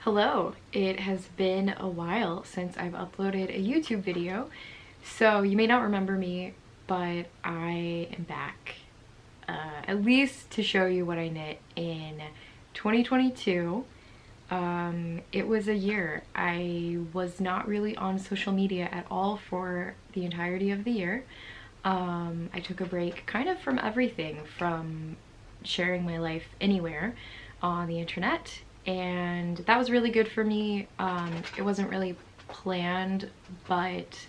Hello, it has been a while since I've uploaded a YouTube video, so you may not remember me, but I am back, at least to show you what I knit in 2022. It was a year. I was not really on social media at all for the entirety of the year. I took a break kind of from everything, from sharing my life anywhere on the internet, and that was really good for me. It wasn't really planned, but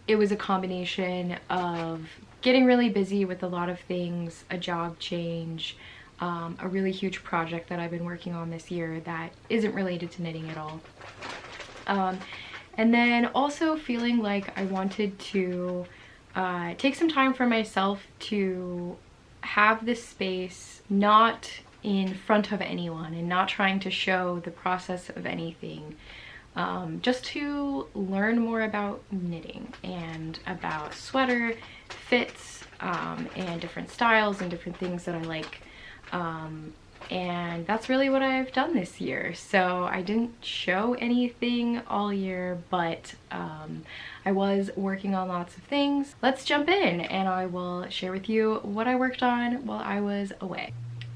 it was a combination of getting really busy with a lot of things, a job change, a really huge project that I've been working on this year that isn't related to knitting at all. And then also feeling like I wanted to take some time for myself to have this space not in front of anyone and not trying to show the process of anything, just to learn more about knitting and about sweater fits, and different styles and different things that I like. And that's really what I've done this year. So I didn't show anything all year, but I was working on lots of things. Let's jump in and I will share with you what I worked on while I was away.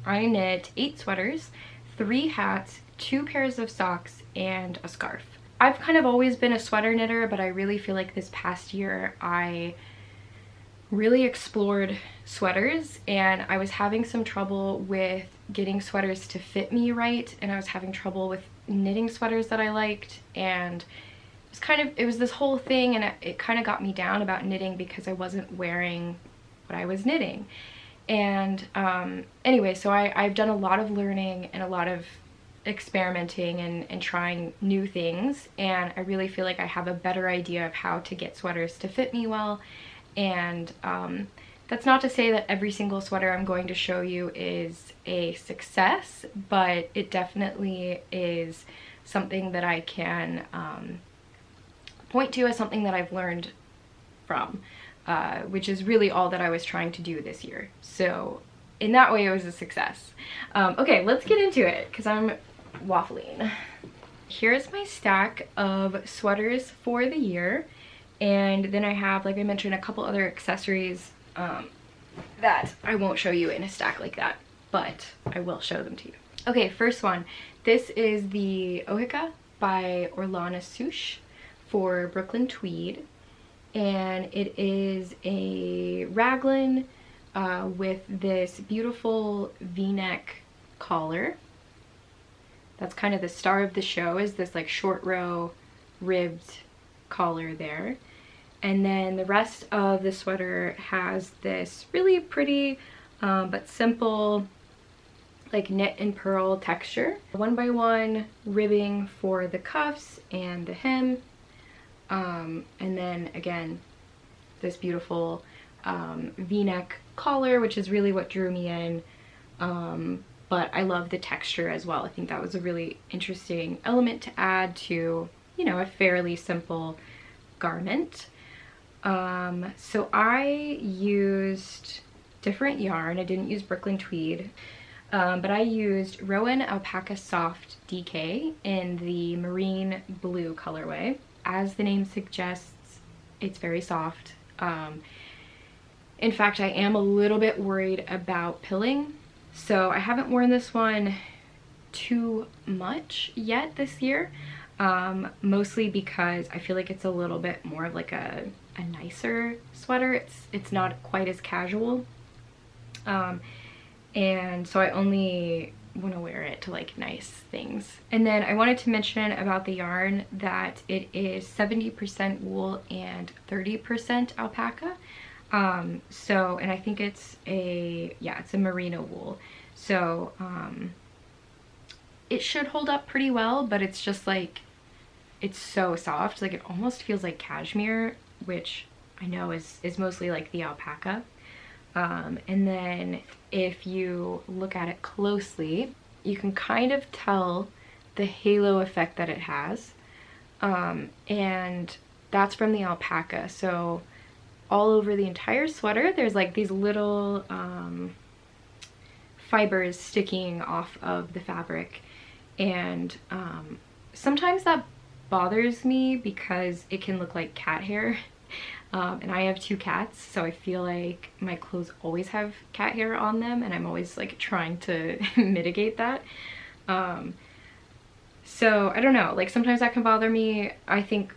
I knit 8 sweaters, 3 hats, 2 pairs of socks, and a scarf. I've kind of always been a sweater knitter, but I really feel like this past year I really explored sweaters, and I was having some trouble with getting sweaters to fit me right, and I was having trouble with knitting sweaters that I liked, and it was this whole thing, and it kind of got me down about knitting because I wasn't wearing what I was knitting. And anyway, so I've done a lot of learning and a lot of experimenting and trying new things, and I really feel like I have a better idea of how to get sweaters to fit me well. And that's not to say that every single sweater I'm going to show you is a success, but it definitely is something that I can point to as something that I've learned from, which is really all that I was trying to do this year. So in that way, it was a success. Okay, let's get into it because I'm waffling. Here's my stack of sweaters for the year. And then I have, like I mentioned, a couple other accessories that I won't show you in a stack like that, but I will show them to you. Okay, first one. This is the Oheka by Orlane Sucche for Brooklyn Tweed. And it is a raglan with this beautiful v-neck collar. That's kind of the star of the show, is this like short row ribbed collar there. And then the rest of the sweater has this really pretty but simple like knit and purl texture. 1x1 ribbing for the cuffs and the hem, and then again this beautiful v-neck collar, which is really what drew me in. But I love the texture as well. I think that was a really interesting element to add to, you know, a fairly simple garment. So I used different yarn. I didn't use Brooklyn Tweed, but I used Rowan Alpaca Soft DK in the marine blue colorway. As the name suggests, it's very soft. In fact, I am a little bit worried about pilling, so I haven't worn this one too much yet this year. Mostly because I feel like it's a little bit more of like a nicer sweater. It's not quite as casual, and so I only want to wear it to like nice things. And then I wanted to mention about the yarn that it is 70% wool and 30% alpaca. So, and I think it's a merino wool, so it should hold up pretty well, but it's just like, it's so soft, like it almost feels like cashmere, which I know is mostly like the alpaca. And then if you look at it closely, you can kind of tell the halo effect that it has, and that's from the alpaca. So all over the entire sweater there's like these little fibers sticking off of the fabric, and sometimes that bothers me because it can look like cat hair. And I have 2 cats, so I feel like my clothes always have cat hair on them, and I'm always like trying to mitigate that. So I don't know, like sometimes that can bother me. I think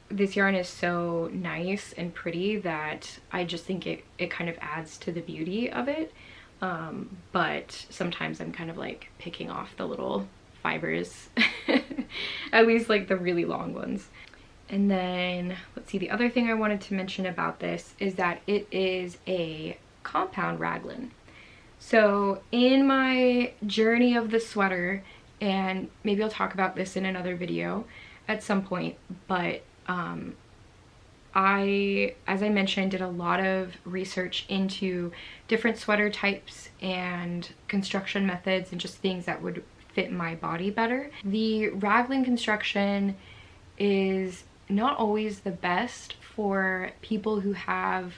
this yarn is so nice and pretty that I just think it kind of adds to the beauty of it. But sometimes I'm kind of like picking off the little fibers, at least like the really long ones. And then let's see, the other thing I wanted to mention about this is that it is a compound raglan. So in my journey of the sweater, and maybe I'll talk about this in another video at some point, but I, as I mentioned, did a lot of research into different sweater types and construction methods and just things that would fit my body better. The raglan construction is not always the best for people who have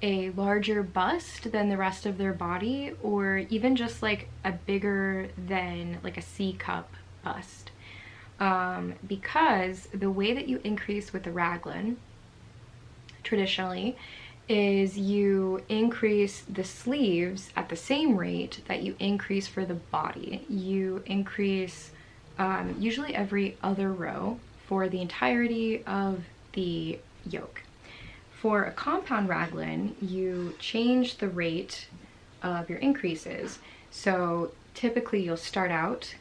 a larger bust than the rest of their body, or even just like a bigger than like a C cup bust. Because the way that you increase with the raglan traditionally is you increase the sleeves at the same rate that you increase for the body. You increase usually every other row for the entirety of the yoke. For a compound raglan, you change the rate of your increases. So typically you'll start out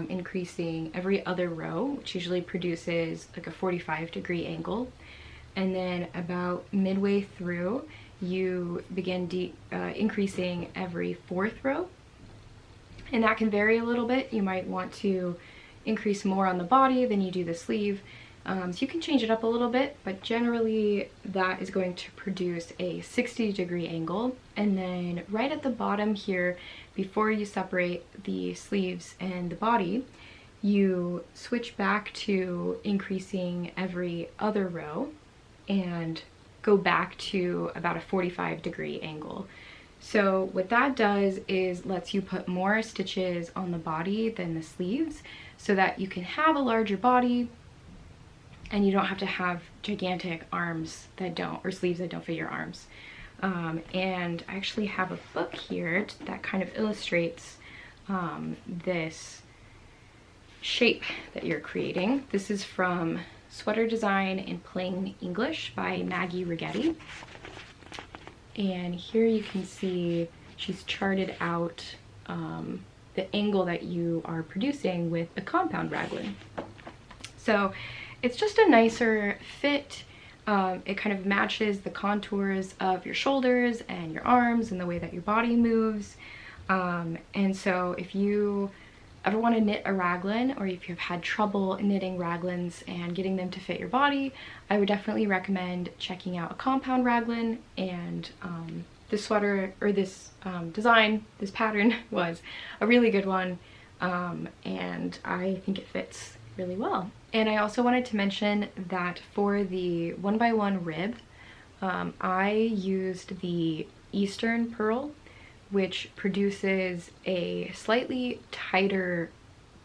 increasing every other row, which usually produces like a 45-degree angle. And then about midway through, you begin increasing every 4th row. And that can vary a little bit. You might want to increase more on the body than you do the sleeve. So you can change it up a little bit, but generally that is going to produce a 60-degree angle. And then right at the bottom here, before you separate the sleeves and the body, you switch back to increasing every other row and go back to about a 45-degree angle. So what that does is lets you put more stitches on the body than the sleeves so that you can have a larger body and you don't have to have gigantic arms that don't, or sleeves that don't fit your arms. And I actually have a book here that kind of illustrates this shape that you're creating. This is from Sweater Design in Plain English by Maggie Rigetti. And here you can see she's charted out the angle that you are producing with a compound raglan. So it's just a nicer fit. It kind of matches the contours of your shoulders and your arms and the way that your body moves. And so if you ever want to knit a raglan, or if you've had trouble knitting raglans and getting them to fit your body, I would definitely recommend checking out a compound raglan. And this sweater, or this design, this pattern was a really good one, and I think it fits really well. And I also wanted to mention that for the 1x1 rib, I used the Eastern Purl, which produces a slightly tighter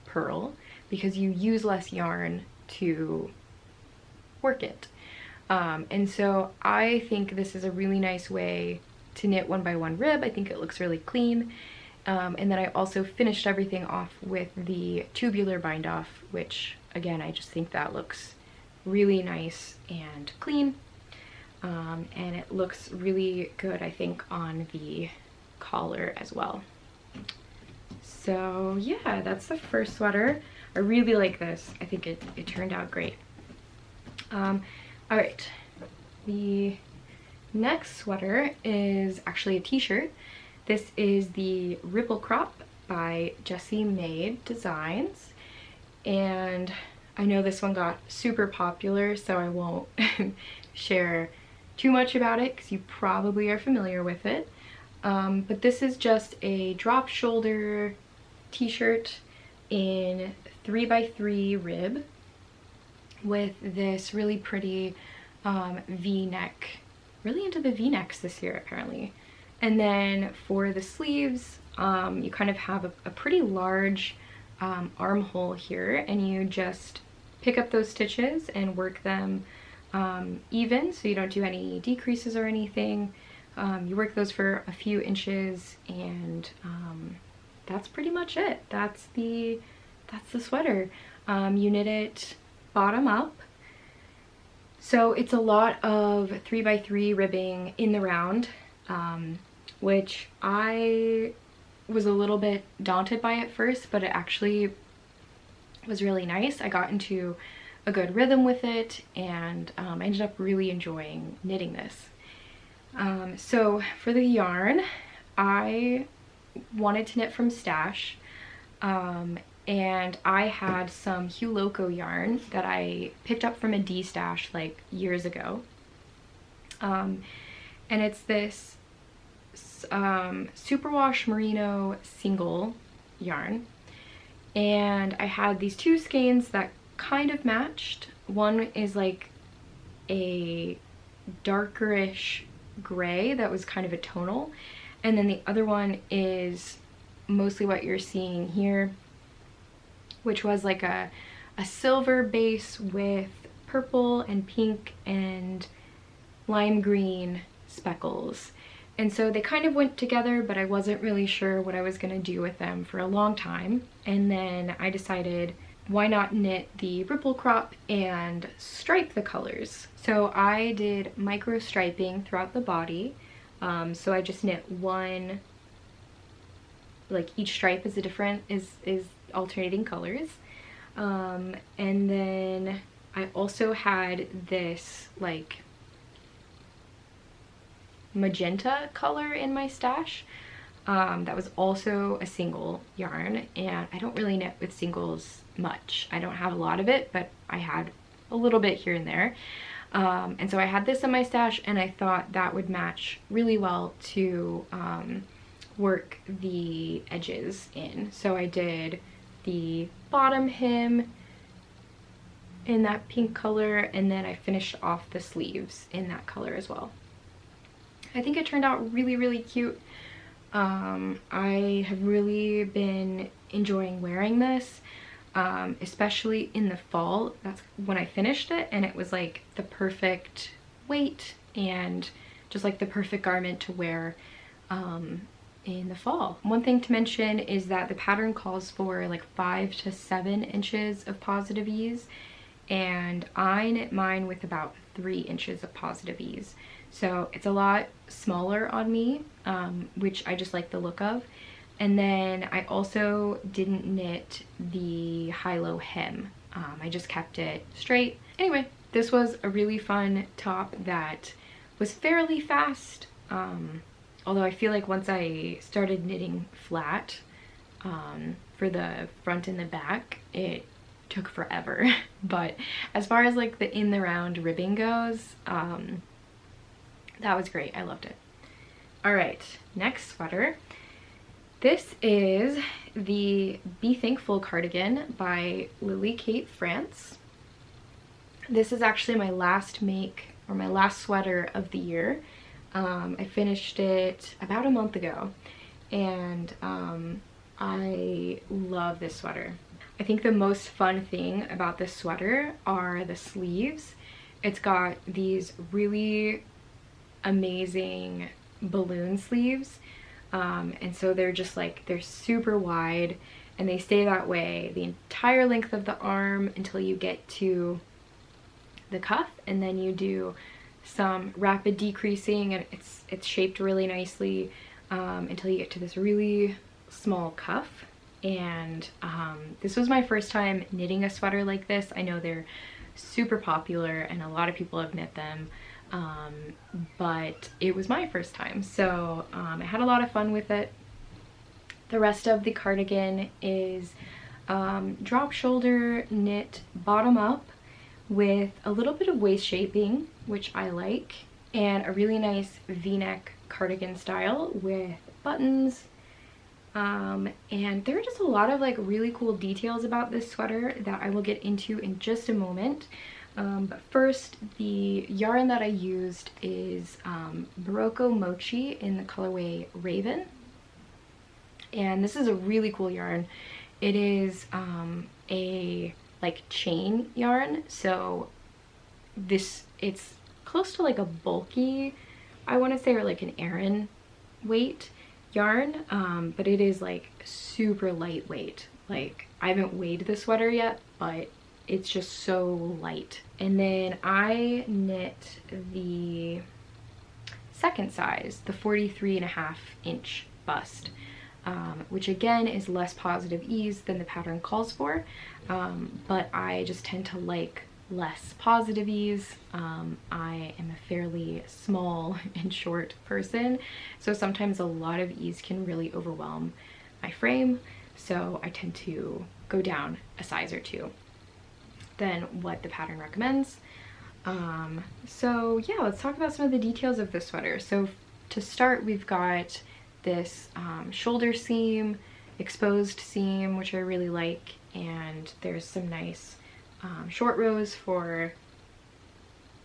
purl because you use less yarn to work it. And so I think this is a really nice way to knit 1x1 rib. I think it looks really clean. And then I also finished everything off with the tubular bind off, which again, I just think that looks really nice and clean. And it looks really good, I think, on the collar as well. So yeah, that's the first sweater. I really like this. I think it turned out great. All right, the next sweater is actually a t-shirt. This is the Ripple Crop by Jessie Maed Designs. And I know this one got super popular, so I won't share too much about it because you probably are familiar with it. But this is just a drop shoulder t-shirt in 3x3 rib with this really pretty V-neck. Really into the V-necks this year apparently. And then for the sleeves, you kind of have a pretty large armhole here, and you just pick up those stitches and work them even, so you don't do any decreases or anything. You work those for a few inches, and that's pretty much it. That's the sweater. You knit it bottom up, so it's a lot of 3x3 ribbing in the round, which I was a little bit daunted by at first, but it actually was really nice. I got into a good rhythm with it, and I ended up really enjoying knitting this. So for the yarn, I wanted to knit from stash, and I had some Loco yarn that I picked up from a D stash like years ago, and it's this superwash merino single yarn, and I had these two skeins that kind of matched. One is like a darkerish gray that was kind of a tonal, and then the other one is mostly what you're seeing here, which was like a silver base with purple and pink and lime green speckles. And so they kind of went together, but I wasn't really sure what I was going to do with them for a long time. And then I decided, why not knit the ripple crop and stripe the colors? So I did micro striping throughout the body. So I just knit one, like each stripe is a different, is alternating colors. And then I also had this like magenta color in my stash that was also a single yarn, and I don't really knit with singles much. I don't have a lot of it, but I had a little bit here and there, and so I had this in my stash, and I thought that would match really well to work the edges in. So I did the bottom hem in that pink color, and then I finished off the sleeves in that color as well. I think it turned out really cute. I have really been enjoying wearing this, especially in the fall. That's when I finished it, and it was like the perfect weight and just like the perfect garment to wear in the fall. One thing to mention is that the pattern calls for like 5 to 7 inches of positive ease, and I knit mine with about 3 inches of positive ease. So it's a lot smaller on me, which I just like the look of. And then I also didn't knit the high-low hem. I just kept it straight. Anyway, this was a really fun top that was fairly fast. Although I feel like once I started knitting flat for the front and the back, it took forever. But as far as like the in the round ribbing goes, that was great. I loved it. All right, next sweater. This is the Be Thankful cardigan by Lily Kate France. This is actually my last make, or my last sweater of the year. I finished it about a month ago, and I love this sweater. I think the most fun thing about this sweater are the sleeves. It's got these really amazing balloon sleeves, and so they're just like, they're super wide, and they stay that way the entire length of the arm until you get to the cuff, and then you do some rapid decreasing, and it's shaped really nicely until you get to this really small cuff. And this was my first time knitting a sweater like this. I know they're super popular and a lot of people have knit them, but it was my first time, so I had a lot of fun with it. The rest of the cardigan is drop shoulder knit bottom up with a little bit of waist shaping, which I like, and a really nice v-neck cardigan style with buttons. And there are just a lot of like really cool details about this sweater that I will get into in just a moment. But first, the yarn that I used is Berroco Mochi in the colorway Raven. And this is a really cool yarn. It is a like chain yarn, so it's close to like a bulky, I want to say, or like an Aran weight yarn, but it is like super lightweight. Like, I haven't weighed the sweater yet, but it's just so light. And then I knit the second size, the 43.5-inch bust, which again is less positive ease than the pattern calls for, but I just tend to like less positive ease. I am a fairly small and short person, so sometimes a lot of ease can really overwhelm my frame, so I tend to go down a size or two than what the pattern recommends. So yeah, let's talk about some of the details of the sweater. So to start, we've got this shoulder seam, exposed seam, which I really like, and there's some nice short rows for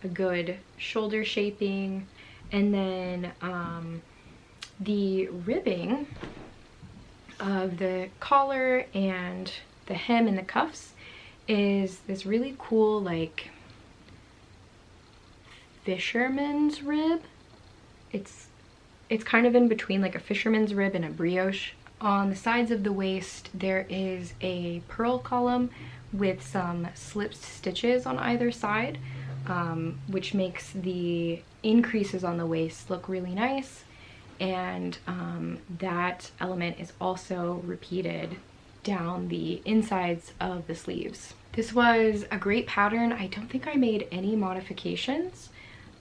a good shoulder shaping. And then the ribbing of the collar and the hem and the cuffs is this really cool like fisherman's rib. It's kind of in between like a fisherman's rib and a brioche. On the sides of the waist there is a purl column with some slipped stitches on either side, which makes the increases on the waist look really nice, and that element is also repeated down the insides of the sleeves. This was a great pattern. I don't think I made any modifications,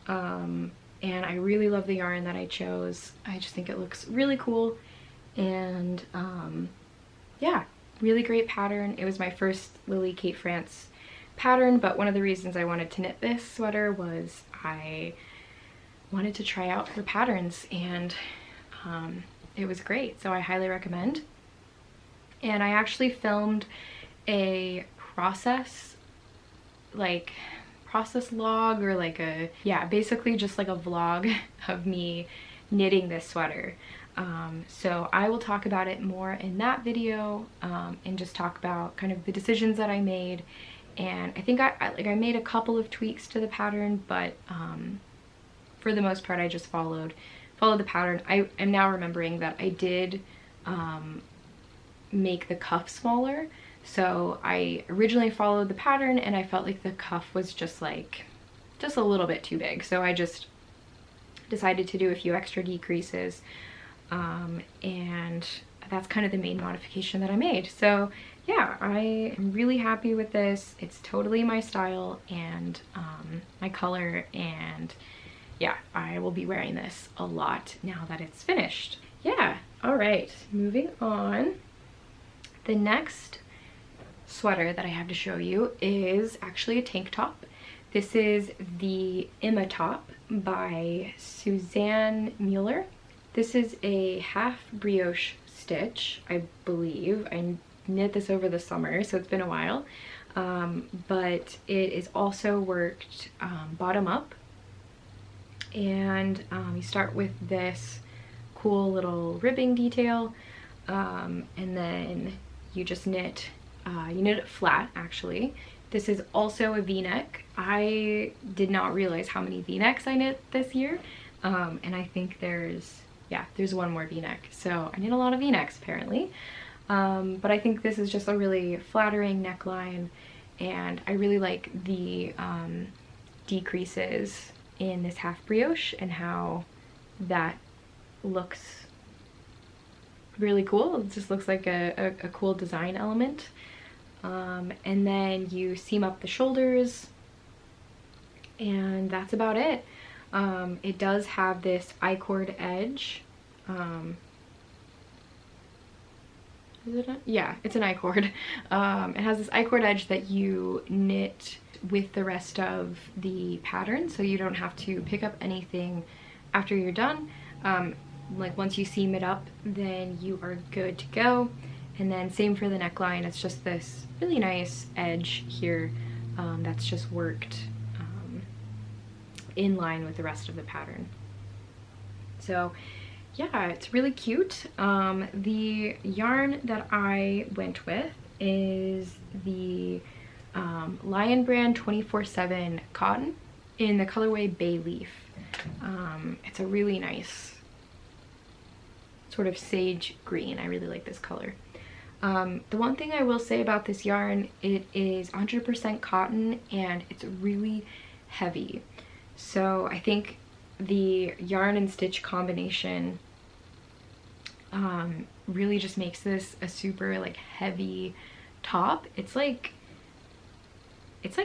and I really love the yarn that I chose. I just think it looks really cool, and yeah, really great pattern. It was my first Lily Kate France pattern, but one of the reasons I wanted to knit this sweater was I wanted to try out her patterns, and it was great, so I highly recommend. And I actually filmed a process log, or like a, yeah, basically just like a vlog of me knitting this sweater. So I will talk about it more in that video, and just talk about kind of the decisions that I made. And I think I made a couple of tweaks to the pattern, but for the most part I just followed the pattern. I am now remembering that I did make the cuff smaller, so I originally followed the pattern and I felt like the cuff was just a little bit too big, so I just decided to do a few extra decreases, and that's kind of the main modification that I made. So yeah, I am really happy with this. It's totally my style and my color, and yeah, I will be wearing this a lot now that it's finished. Yeah, all right, moving on. The next sweater that I have to show you is actually a tank top. This is the Emma top by Susanne Müller. This is a half brioche stitch, I believe. I knit this over the summer, so it's been a while, but it is also worked bottom up, and you start with this cool little ribbing detail, and then you just knit, you knit it flat actually. This is also a v-neck. I did not realize how many v-necks I knit this year, and I think there's one more v-neck, so I knit a lot of v-necks apparently. But I think this is just a really flattering neckline, and I really like the decreases in this half brioche and how that looks really cool. It just looks like a cool design element. And then you seam up the shoulders, and that's about it. It does have this I-cord edge. Yeah, it's an I-cord. It has this I-cord edge that you knit with the rest of the pattern, so you don't have to pick up anything after you're done. Like once you seam it up, then you are good to go. And then same for the neckline. It's just this really nice edge here that's just worked in line with the rest of the pattern. So yeah, it's really cute. The yarn that I went with is the Lion Brand 24/7 cotton in the colorway Bay Leaf. It's a really nice sort of sage green. I really like this color. The one thing I will say about this yarn, it is 100% cotton and it's really heavy. So I think the yarn and stitch combination really just makes this a super like heavy top. It's like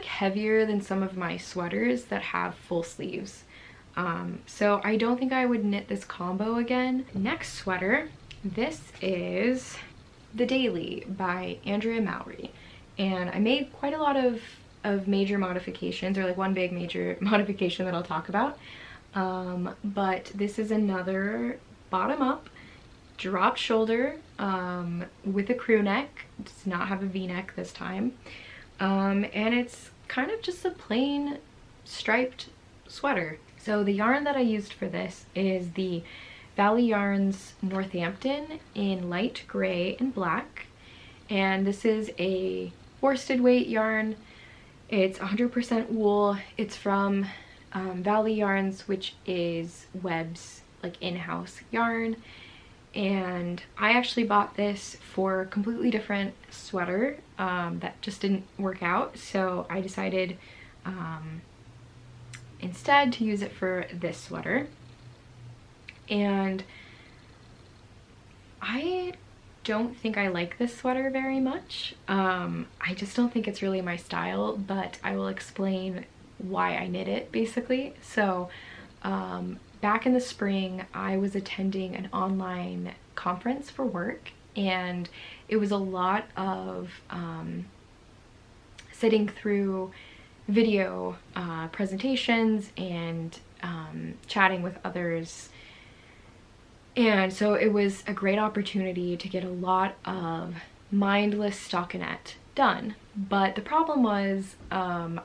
heavier than some of my sweaters that have full sleeves. So I don't think I would knit this combo again. Next sweater, this is The Daily by Andrea Mowry. And I made quite a lot of major modifications, or like one big major modification that I'll talk about. But this is another bottom up drop shoulder with a crew neck. It does not have a v-neck this time. And it's kind of just a plain striped sweater. So the yarn that I used for this is the Valley Yarns Northampton in light gray and black. And this is a worsted weight yarn. It's 100% wool. It's from Valley Yarns, which is Webb's like in-house yarn. And I actually bought this for a completely different sweater that just didn't work out. So I decided instead to use it for this sweater. And I don't think I like this sweater very much. I just don't think it's really my style, but I will explain why I knit it basically. So back in the spring, I was attending an online conference for work, and it was a lot of sitting through video presentations and chatting with others. And so it was a great opportunity to get a lot of mindless stockinette done. But the problem was the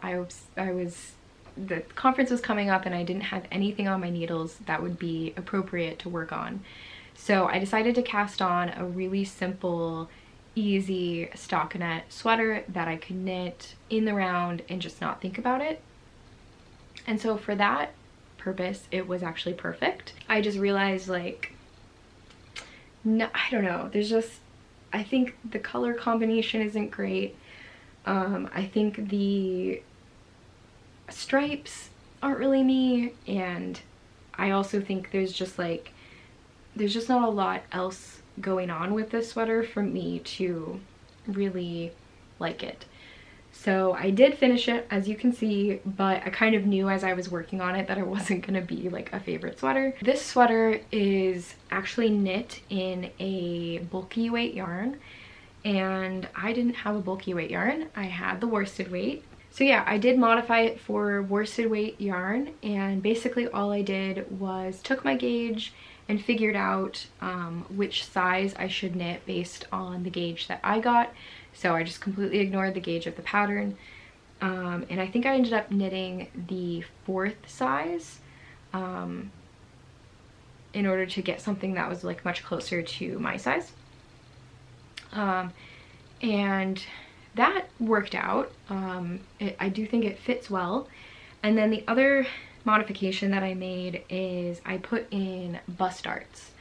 conference was coming up and I didn't have anything on my needles that would be appropriate to work on. So I decided to cast on a really simple, easy stockinette sweater that I could knit in the round and just not think about it. And so for that purpose, it was actually perfect. I just realized, like, no, I don't know, there's just, I think the color combination isn't great. I think the stripes aren't really me, and I also think there's just not a lot else going on with this sweater for me to really like it. So I did finish it, as you can see, but I kind of knew as I was working on it that it wasn't gonna be like a favorite sweater. This sweater is actually knit in a bulky weight yarn, and I didn't have a bulky weight yarn. I had the worsted weight. So yeah, I did modify it for worsted weight yarn, and basically all I did was took my gauge and figured out which size I should knit based on the gauge that I got. So I just completely ignored the gauge of the pattern. And I think I ended up knitting the 4th size in order to get something that was like much closer to my size. And that worked out. I do think it fits well. And then the other modification that I made is I put in bust darts,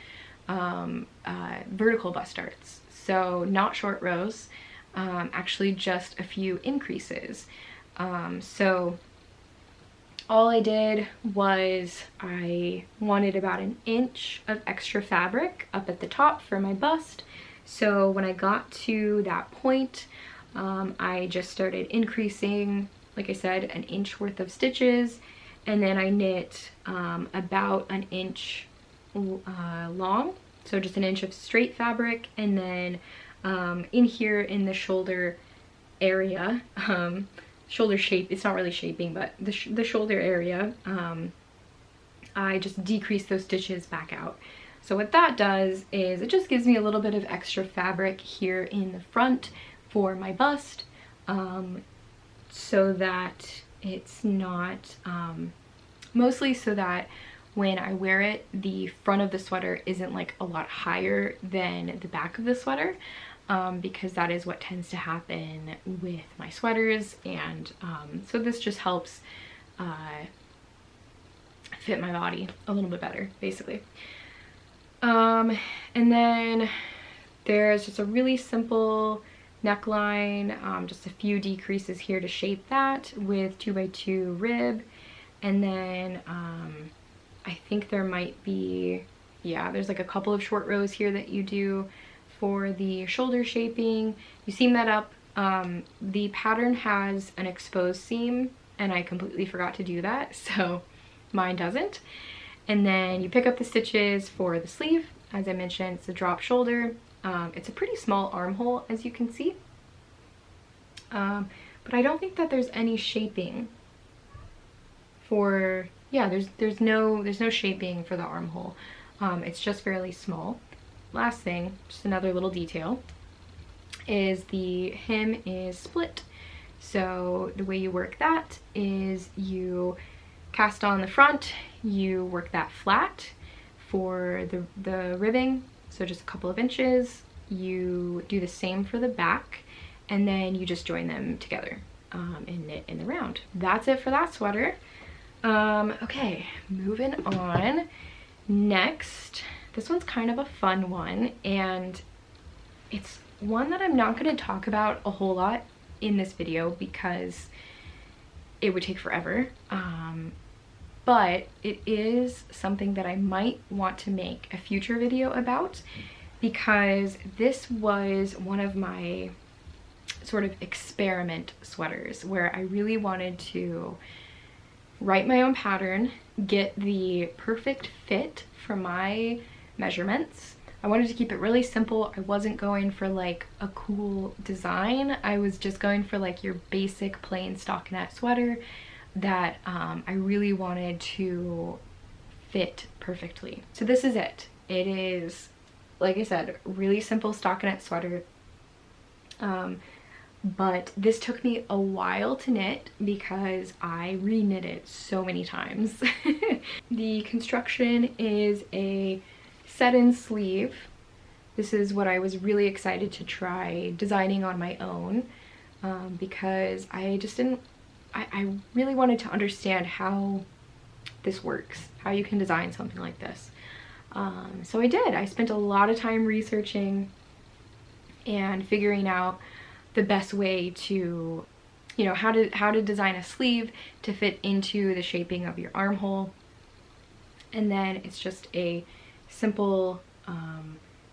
vertical bust darts. So not short rows, actually just a few increases. So all I did was I wanted about an inch of extra fabric up at the top for my bust. So when I got to that point, I just started increasing, like I said, an inch worth of stitches, and then I knit about an inch long, so just an inch of straight fabric, and then in here in the shoulder area, shoulder shape, it's not really shaping, but the shoulder area, I just decrease those stitches back out. So what that does is it just gives me a little bit of extra fabric here in the front for my bust, so that it's not, mostly so that when I wear it, the front of the sweater isn't like a lot higher than the back of the sweater, because that is what tends to happen with my sweaters. And so this just helps fit my body a little bit better, basically. And then there's just a really simple neckline, just a few decreases here to shape that with 2x2 rib. And then I think there might be, yeah, there's like a couple of short rows here that you do for the shoulder shaping. You seam that up. The pattern has an exposed seam and I completely forgot to do that, so mine doesn't. And then you pick up the stitches for the sleeve. As I mentioned, it's a drop shoulder. It's a pretty small armhole, as you can see. But I don't think that there's any shaping for, yeah, there's no shaping for the armhole. It's just fairly small. Last thing, just another little detail, is the hem is split. So the way you work that is you cast on the front, you work that flat for the ribbing, so just a couple of inches. You do the same for the back, and then you just join them together and knit in the round. That's it for that sweater. Okay, moving on. Next, this one's kind of a fun one, and it's one that I'm not going to talk about a whole lot in this video because it would take forever. But it is something that I might want to make a future video about, because this was one of my sort of experiment sweaters where I really wanted to write my own pattern, get the perfect fit for my measurements. I wanted to keep it really simple. I wasn't going for like a cool design. I was just going for like your basic plain stockinette sweater that I really wanted to fit perfectly. So this is it. It is, like I said, really simple stockinette sweater. But this took me a while to knit because I re-knit it so many times. The construction is a set-in sleeve. This is what I was really excited to try designing on my own, because I just didn't, I really wanted to understand how this works, how you can design something like this. So I did. I spent a lot of time researching and figuring out the best way to, you know, how to design a sleeve to fit into the shaping of your armhole. And then it's just a simple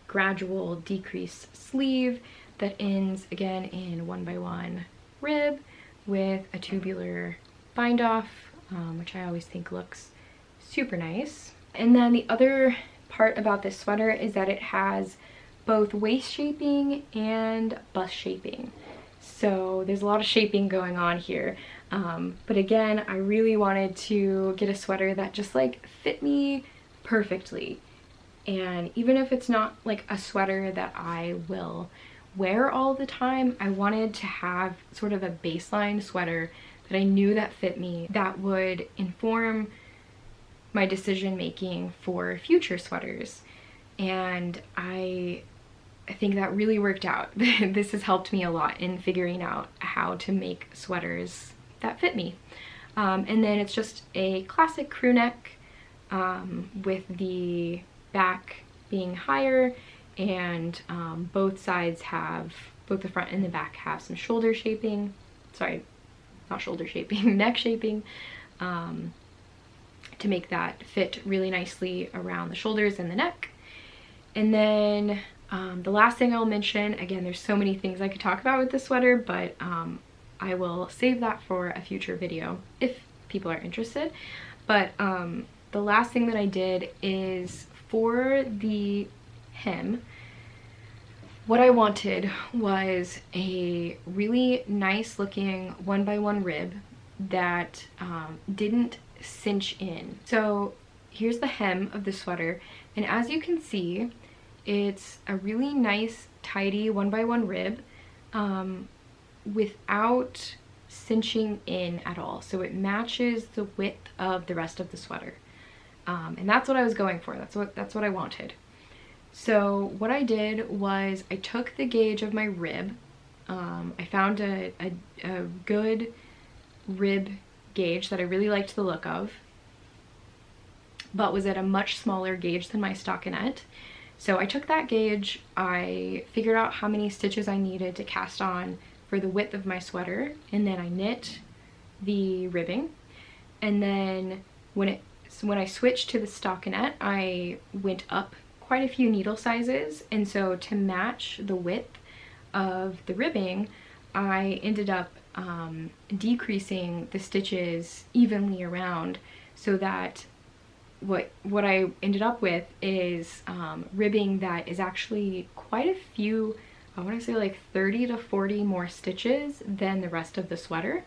gradual decrease sleeve that ends again in 1x1 rib with a tubular bind off, which I always think looks super nice. And then the other part about this sweater is that it has both waist shaping and bust shaping. So there's a lot of shaping going on here. But again, I really wanted to get a sweater that just like fit me perfectly. And even if it's not like a sweater that I will wear all the time, I wanted to have sort of a baseline sweater that I knew that fit me, that would inform my decision making for future sweaters. And I think that really worked out. This has helped me a lot in figuring out how to make sweaters that fit me. And then it's just a classic crew neck with the back being higher, and both sides have, both the front and the back have some shoulder shaping, sorry, not shoulder shaping, neck shaping, to make that fit really nicely around the shoulders and the neck. And then the last thing I'll mention, again, there's so many things I could talk about with this sweater, but I will save that for a future video if people are interested. But the last thing that I did is for the hem, what I wanted was a really nice looking 1x1 rib that didn't cinch in. So here's the hem of the sweater, and as you can see, it's a really nice tidy 1x1 rib without cinching in at all. So it matches the width of the rest of the sweater. And that's what I was going for. That's what I wanted. So what I did was I took the gauge of my rib. I found a good rib gauge that I really liked the look of, but was at a much smaller gauge than my stockinette. So I took that gauge, I figured out how many stitches I needed to cast on for the width of my sweater, and then I knit the ribbing. And then when I switched to the stockinette, I went up quite a few needle sizes, and so to match the width of the ribbing, I ended up decreasing the stitches evenly around, so that what I ended up with is ribbing that is actually quite a few, I want to say like 30 to 40 more stitches than the rest of the sweater.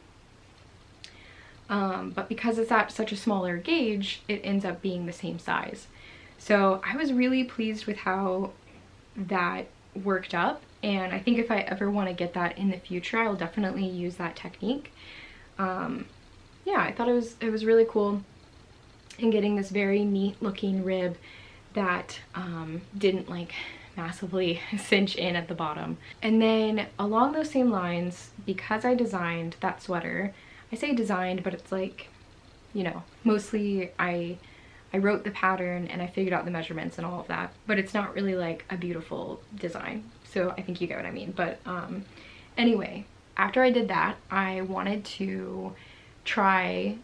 But because it's at such a smaller gauge, it ends up being the same size. So I was really pleased with how that worked up, and I think if I ever want to get that in the future, I'll definitely use that technique. Yeah, I thought it was really cool in getting this very neat looking rib that didn't like massively cinch in at the bottom. And then along those same lines, because I designed that sweater, I say designed, but it's like, you know, mostly I wrote the pattern and I figured out the measurements and all of that, but it's not really like a beautiful design. So I think you get what I mean. But anyway, after I did that, I wanted to try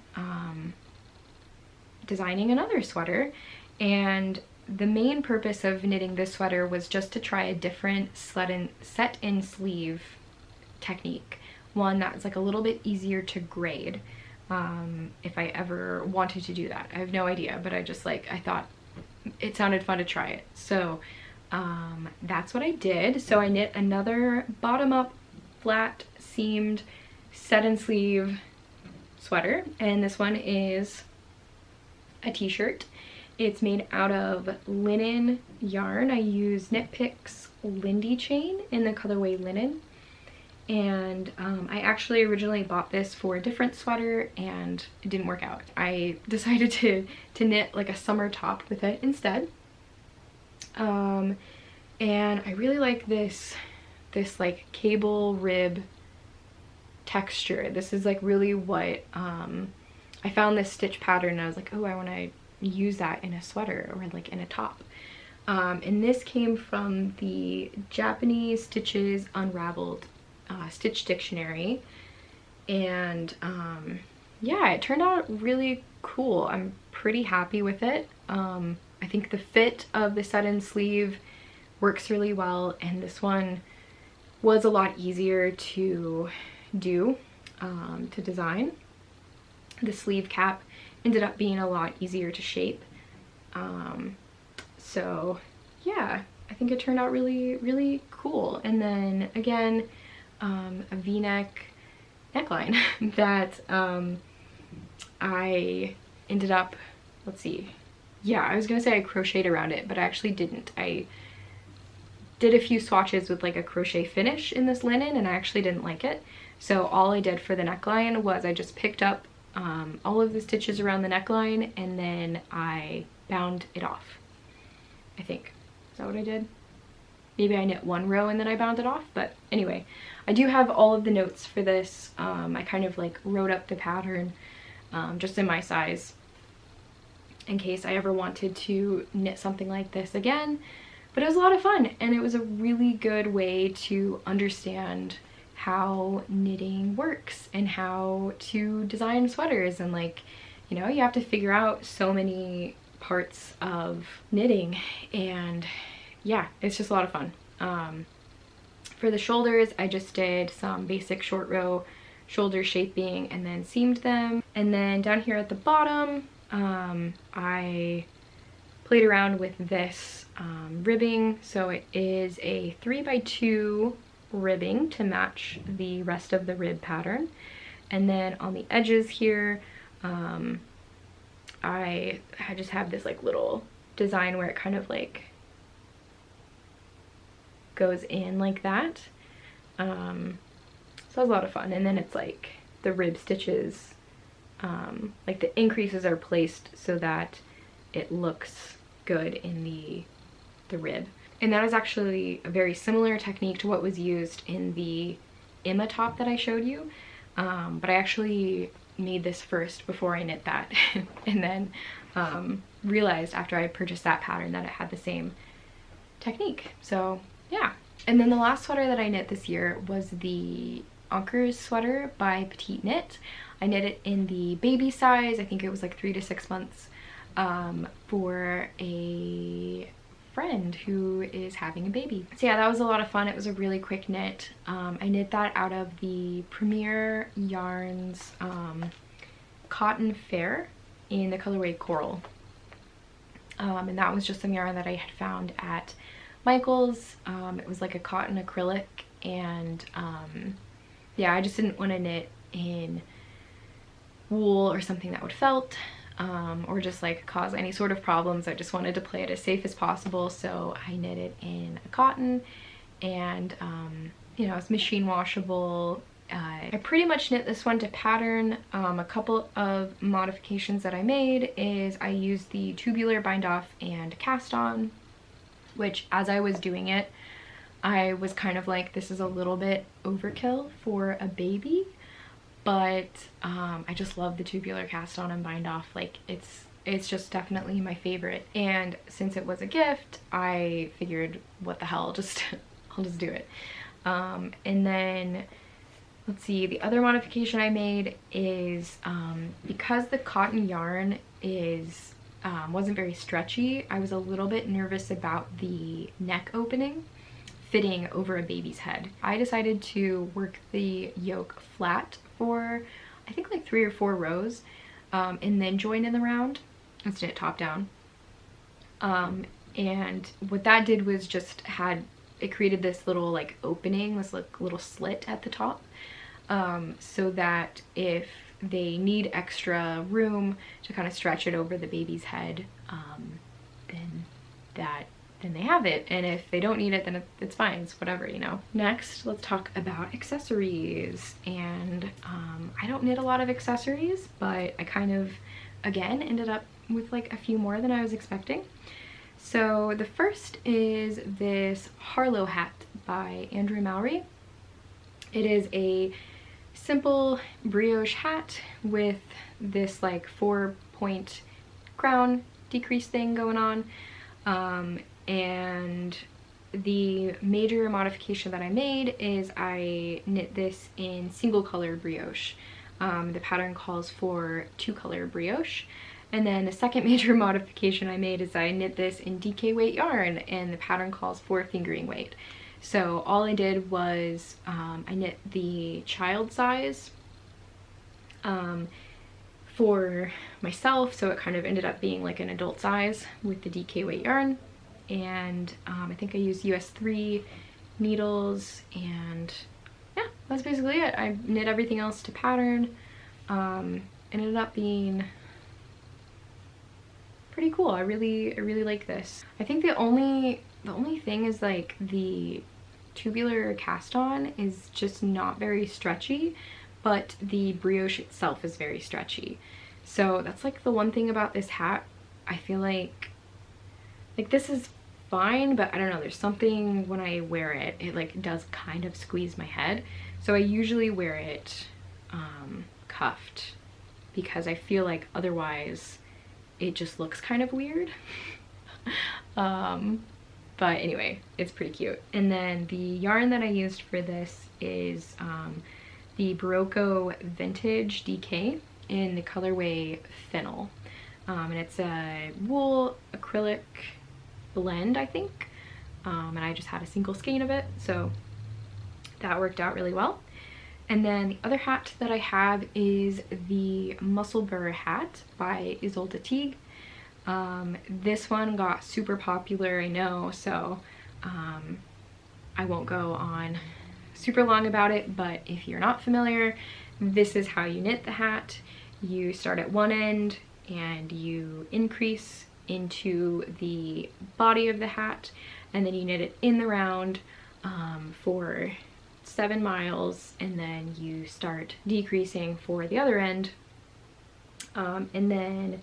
designing another sweater, and the main purpose of knitting this sweater was just to try a different set in sleeve technique, one that's like a little bit easier to grade. If I ever wanted to do that, I have no idea, but I thought it sounded fun to try it. So that's what I did. So I knit another bottom up flat seamed set in sleeve sweater, and this one is a t-shirt. It's made out of linen yarn. I use Knit Picks Lindy chain in the colorway linen, and I actually originally bought this for a different sweater and it didn't work out. I decided to knit like a summer top with it instead. And I really like this like cable rib texture. This is like really what I found this stitch pattern and I was like, oh, I want to use that in a sweater or like in a top. And this came from the Japanese Stitches Unraveled Stitch Dictionary, and yeah, it turned out really cool. I'm pretty happy with it. I think the fit of the set-in sleeve works really well, and this one was a lot easier to do, to design. The sleeve cap ended up being a lot easier to shape. So yeah, I think it turned out really, really cool. And then again, a v-neck neckline that I ended up, let's see, yeah, I was gonna say I crocheted around it, but I actually didn't. I did a few swatches with like a crochet finish in this linen and I actually didn't like it. So all I did for the neckline was I just picked up all of the stitches around the neckline and then I bound it off, I think. Is that what I did? Maybe I knit one row and then I bound it off, but anyway, I do have all of the notes for this. I kind of like wrote up the pattern just in my size in case I ever wanted to knit something like this again. But it was a lot of fun, and it was a really good way to understand how knitting works and how to design sweaters. And like, you know, you have to figure out so many parts of knitting, and yeah, it's just a lot of fun. For the shoulders, I just did some basic short row shoulder shaping and then seamed them. And then down here at the bottom, I played around with this ribbing. So it is a 3x2 ribbing to match the rest of the rib pattern. And then on the edges here, I just have this like little design where it kind of like goes in like that. So that was a lot of fun. And then it's like the rib stitches, like the increases are placed so that it looks good in the rib. And that is actually a very similar technique to what was used in the Emma top that I showed you. But I actually made this first before I knit that and then realized after I purchased that pattern that it had the same technique. So yeah. And then the last sweater that I knit this year was the Anker's sweater by PetiteKnit. I knit it in the baby size. I think it was like 3 to 6 months for a friend who is having a baby. So yeah, that was a lot of fun. It was a really quick knit. I knit that out of the Premier Yarns Cotton Fair in the colorway Coral. And that was just some yarn that I had found at Michael's. It was like a cotton acrylic, and yeah, I just didn't want to knit in wool or something that would felt. Or just like cause any sort of problems. I just wanted to play it as safe as possible, so I knit it in a cotton, and you know, it's machine washable. I pretty much knit this one to pattern. A couple of modifications that I made is I used the tubular bind off and cast on, which as I was doing it, I was kind of like, this is a little bit overkill for a baby. But I just love the tubular cast on and bind off. Like it's just definitely my favorite. And since it was a gift, I figured, what the hell, just I'll just do it. And then let's see, the other modification I made is because the cotton yarn is wasn't very stretchy, I was a little bit nervous about the neck opening fitting over a baby's head. I decided to work the yoke flat for I think like 3 or 4 rows, and then join in the round instead of top down. And what that did was just it created this little like opening, this like little slit at the top, so that if they need extra room to kind of stretch it over the baby's head, then they have it, and if they don't need it, then it's fine, it's whatever, you know. Next, let's talk about accessories. And I don't knit a lot of accessories, but I kind of again ended up with like a few more than I was expecting. So the first is this Harlow hat by Andrea Mowry. It is a simple brioche hat with this like 4-point crown decrease thing going on. And the major modification that I made is I knit this in single color brioche. The pattern calls for 2-color brioche. And then the second major modification I made is I knit this in DK weight yarn, and the pattern calls for fingering weight. So all I did was I knit the child size for myself, so it kind of ended up being like an adult size with the DK weight yarn. And I think I used US 3 needles, and yeah, that's basically it. I knit everything else to pattern. It ended up being pretty cool. I really like this. I think the only thing is like the tubular cast on is just not very stretchy, but the brioche itself is very stretchy. So that's like the one thing about this hat. I feel like this is fine, but I don't know, there's something when I wear it, it like does kind of squeeze my head. So I usually wear it cuffed, because I feel like otherwise it just looks kind of weird. But anyway, it's pretty cute. And then the yarn that I used for this is the Berroco Vintage DK in the colorway Fennel. And it's a wool acrylic blend, I think. And I just had a single skein of it, so that worked out really well. And then the other hat that I have is the Musselburgh hat by Ysolda Teague. This one got super popular, I know, so I won't go on super long about it, but if you're not familiar, this is how you knit the hat. You start at one end and you increase into the body of the hat, and then you knit it in the round for 7 miles, and then you start decreasing for the other end, and then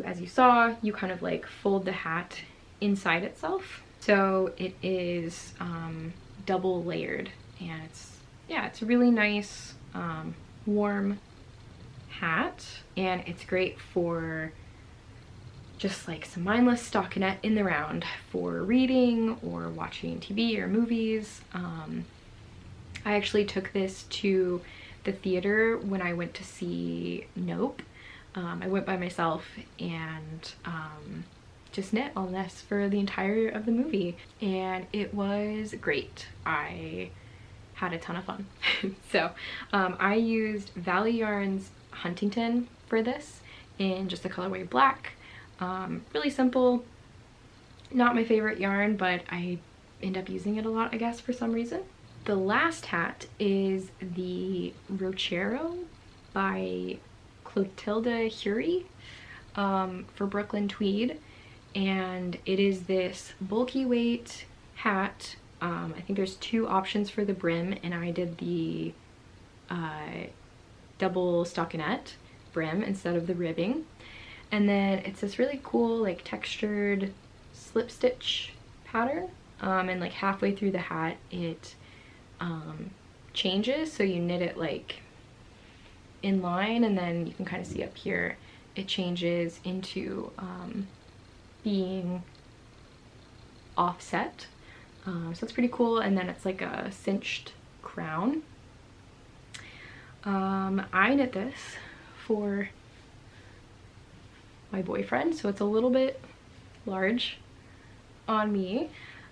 as you saw, you kind of like fold the hat inside itself. So it is double layered, and it's a really nice warm hat, and it's great for just like some mindless stockinette in the round for reading or watching TV or movies. I actually took this to the theater when I went to see Nope. I went by myself and just knit all this for the entire of the movie, and it was great. I had a ton of fun. So I used Valley Yarns Huntington for this in just the colorway black. Really simple, not my favorite yarn, but I end up using it a lot, I guess, for some reason. The last hat is the Rochero by Clotilda Hury for Brooklyn Tweed, and it is this bulky weight hat. I think there's two options for the brim, and I did the double stockinette brim instead of the ribbing. And then it's this really cool like textured slip stitch pattern, and like halfway through the hat it changes, so you knit it like in line, and then you can kind of see up here it changes into being offset. So it's pretty cool, and then it's like a cinched crown. I knit this for my boyfriend, so it's a little bit large on me,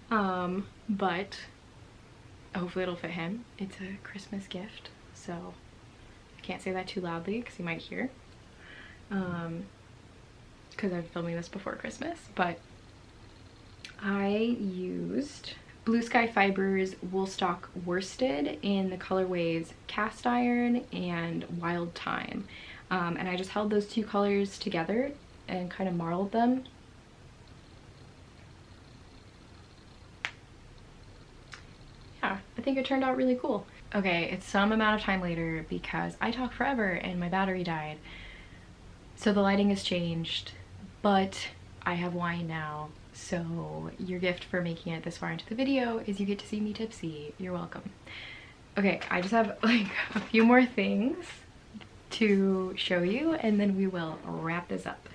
but hopefully it'll fit him. It's a Christmas gift, so I can't say that too loudly because he might hear, because I'm filming this before Christmas. But I used Blue Sky Fibers Woolstock Worsted in the colorways Cast Iron and Wild Thyme, and I just held those two colors together and kind of marled them. Yeah, I think it turned out really cool. Okay, it's some amount of time later because I talk forever and my battery died. So the lighting has changed, but I have wine now. So your gift for making it this far into the video is you get to see me tipsy. You're welcome. Okay, I just have like a few more things to show you and then we will wrap this up.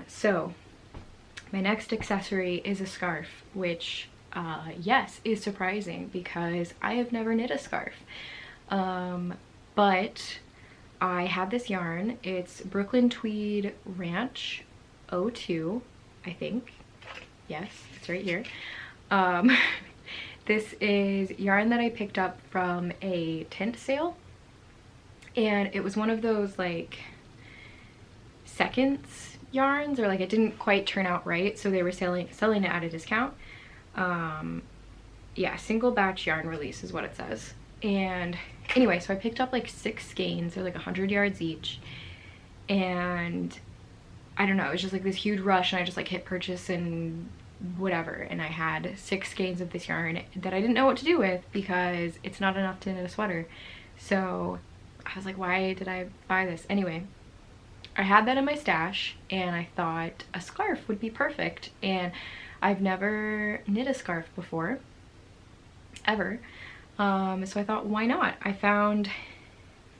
So my next accessory is a scarf, which yes, is surprising because I have never knit a scarf. But I have this yarn. It's Brooklyn Tweed Ranch 02, I think. Yes, it's right here. This is yarn that I picked up from a tent sale, and it was one of those like seconds yarns, or like it didn't quite turn out right, so they were selling it at a discount. Yeah, single batch yarn release is what it says. And anyway, so I picked up like 6 skeins. They're like 100 yards each, and I don't know, it was just like this huge rush, and I just like hit purchase and whatever, and I had 6 skeins of this yarn that I didn't know what to do with because it's not enough to knit a sweater. So I was like, why did I buy this? Anyway, I had that in my stash and I thought a scarf would be perfect, and I've never knit a scarf before, ever. So I thought, why not? I found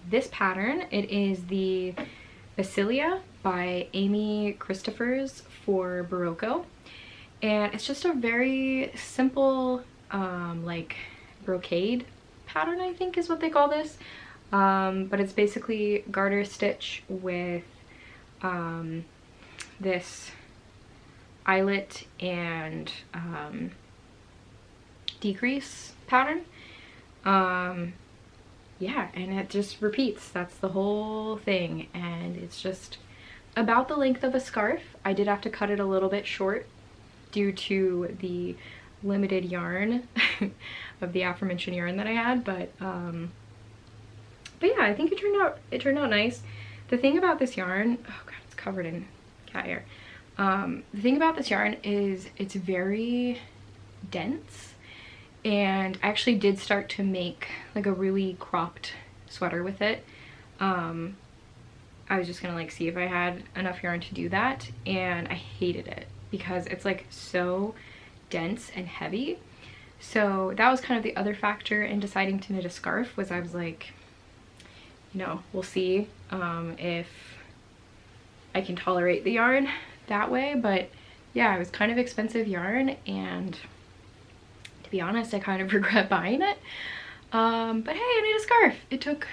this pattern. It is the Basilia by Amy Christophers for Berroco, and it's just a very simple like brocade pattern, I think is what they call this, but it's basically garter stitch with this eyelet and decrease pattern. Yeah, and it just repeats. That's the whole thing, and it's just about the length of a scarf. I did have to cut it a little bit short due to the limited yarn of the aforementioned yarn that I had, but yeah, I think it turned out nice. The thing about this yarn, oh god, it's covered in cat hair. The thing about this yarn is it's very dense, and I actually did start to make like a really cropped sweater with it. I was just gonna like see if I had enough yarn to do that, and I hated it because it's like so dense and heavy. So that was kind of the other factor in deciding to knit a scarf, was I was like, you know, we'll see if I can tolerate the yarn that way. But yeah, it was kind of expensive yarn, and to be honest, I kind of regret buying it. But hey, I made a scarf. It took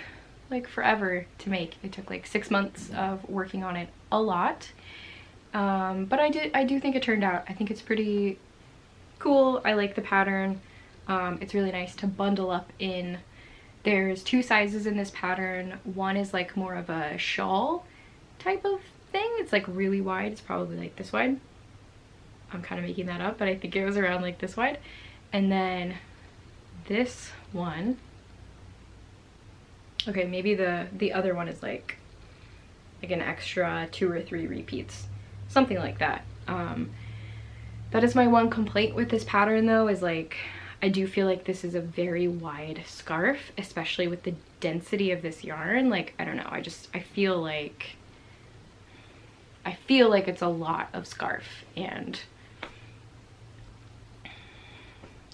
like forever to make. It took like 6 months of working on it, a lot. But I do think it turned out. I think it's pretty cool. I like the pattern. It's really nice to bundle up in. There's 2 sizes in this pattern. One is like more of a shawl type of thing. It's like really wide. It's probably like this wide. I'm kind of making that up, but I think it was around like this wide. And then this one, okay, maybe the other one is like an extra 2 or 3 repeats, something like that. That is my one complaint with this pattern though, is like, I do feel like this is a very wide scarf, especially with the density of this yarn. Like, I don't know, I feel like it's a lot of scarf, and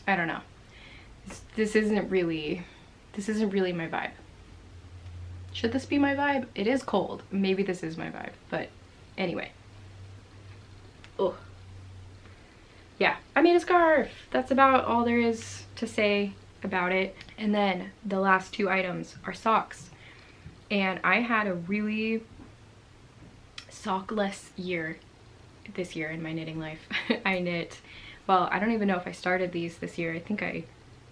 I don't know. This isn't really my vibe. Should this be my vibe? It is cold. Maybe this is my vibe, but anyway. Oh. Yeah, I made a scarf. That's about all there is to say about it. And then the last 2 items are socks. And I had a really sockless year this year in my knitting life. I knit, well, I don't even know if I started these this year. I think I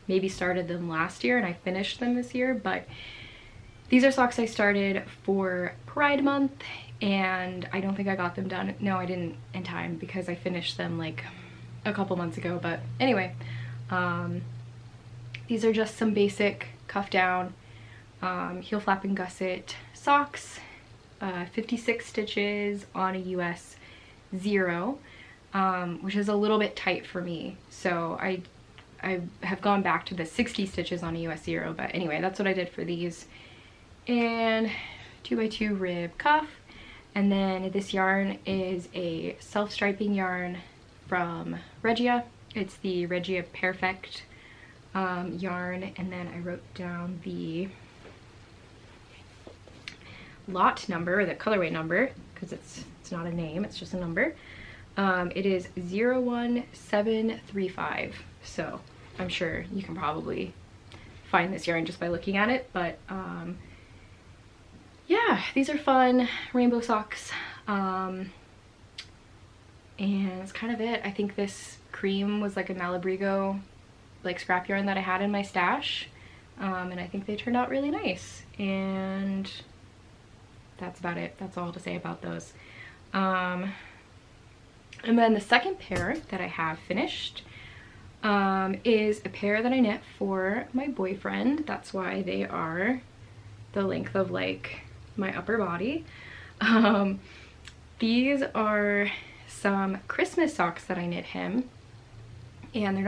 maybe started them last year and I finished them this year, but these are socks I started for Pride Month, and I don't think I got them done. No, I didn't in time because I finished them like a couple months ago. But anyway, these are just some basic cuff down, heel flap and gusset socks, 56 stitches on a US 0, which is a little bit tight for me. So I have gone back to the 60 stitches on a US 0, but anyway, that's what I did for these. And 2x2 rib cuff. And then this yarn is a self-striping yarn from Regia. It's the Regia Perfect yarn. And then I wrote down the lot number, or the colorway number, because it's not a name, it's just a number. It is 01735. So I'm sure you can probably find this yarn just by looking at it, but yeah, these are fun rainbow socks, and that's kind of it. I think this cream was like a Malabrigo like scrap yarn that I had in my stash, and I think they turned out really nice, and that's about it. That's all to say about those. And then the second pair that I have finished is a pair that I knit for my boyfriend. That's why they are the length of like my upper body. These are some Christmas socks that I knit him, and they're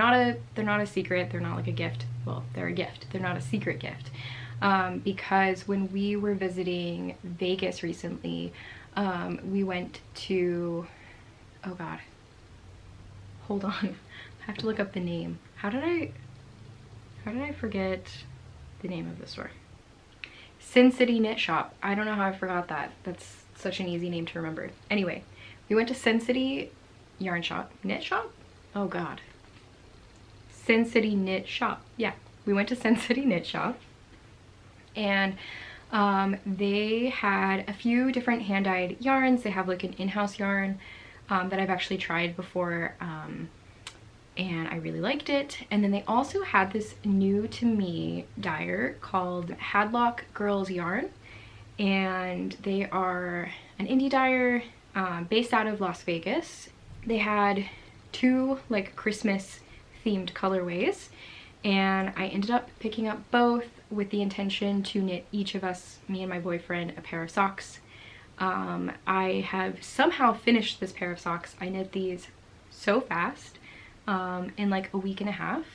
not a secret. They're not like a gift. Well, they're a gift. They're not a secret gift, because when we were visiting Vegas recently, we went to, oh god, hold on, I have to look up the name. How did I forget the name of the store? Sin City Knit Shop. I don't know how I forgot that. That's such an easy name to remember. Anyway, we went to Sin City Yarn Shop. Knit Shop? Oh god. Sin City Knit Shop. Yeah, we went to Sin City Knit Shop, and they had a few different hand-dyed yarns. They have like an in-house yarn that I've actually tried before, and I really liked it. And then they also had this new to me dyer called Hadlock Girls Yarn, and they are an indie dyer based out of Las Vegas. They had 2 like Christmas themed colorways, and I ended up picking up both with the intention to knit each of us, me and my boyfriend, a pair of socks. I have somehow finished this pair of socks. I knit these so fast, in like a week and a half,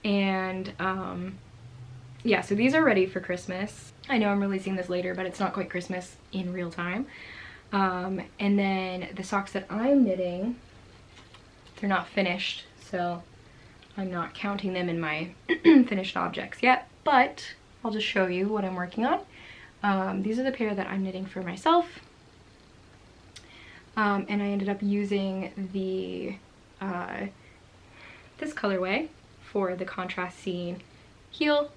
and yeah, so these are ready for Christmas. I know I'm releasing this later, but it's not quite Christmas in real time. And then the socks that I'm knitting, they're not finished, so I'm not counting them in my finished objects yet, but I'll just show you what I'm working on. These are the pair that I'm knitting for myself. And I ended up using the this colorway for the contrast scene heel.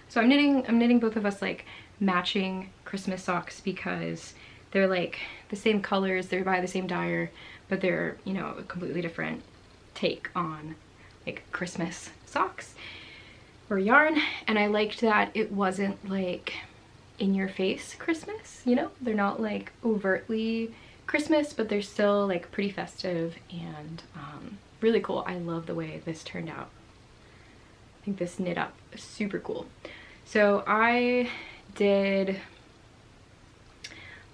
So I'm knitting both of us like matching Christmas socks because they're like the same colors, they're by the same dyer, but they're, you know, a completely different take on like Christmas socks or yarn. And I liked that it wasn't like in your face Christmas, you know, they're not like overtly Christmas, but they're still like pretty festive and really cool. I love the way this turned out. I think this knit up is super cool. So I did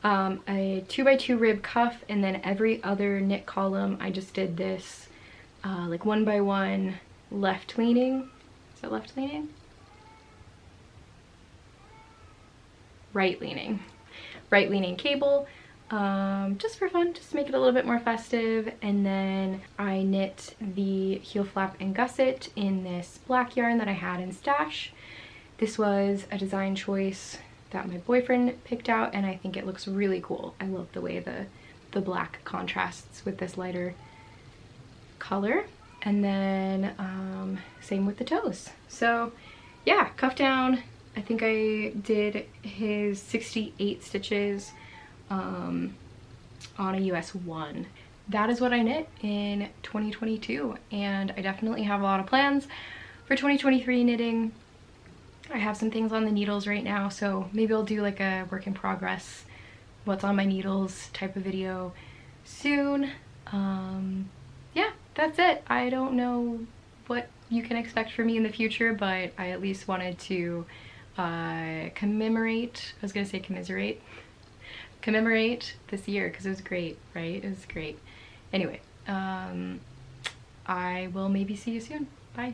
a 2x2 rib cuff, and then every other knit column I just did this like 1x1 left leaning. Is that left leaning? Right leaning cable, just for fun, just to make it a little bit more festive. And then I knit the heel flap and gusset in this black yarn that I had in stash. This was a design choice that my boyfriend picked out, and I think it looks really cool. I love the way the black contrasts with this lighter color. And then same with the toes. So yeah, cuff down, I think I did his 68 stitches on a US 1. That is what I knit in 2022, and I definitely have a lot of plans for 2023 knitting. I have some things on the needles right now, so maybe I'll do like a work in progress, what's on my needles type of video soon. Yeah, that's it. I don't know what you can expect from me in the future, but I at least wanted to commemorate, I was gonna say commiserate, commemorate this year because it was great, right? It was great. Anyway, I will maybe see you soon. Bye.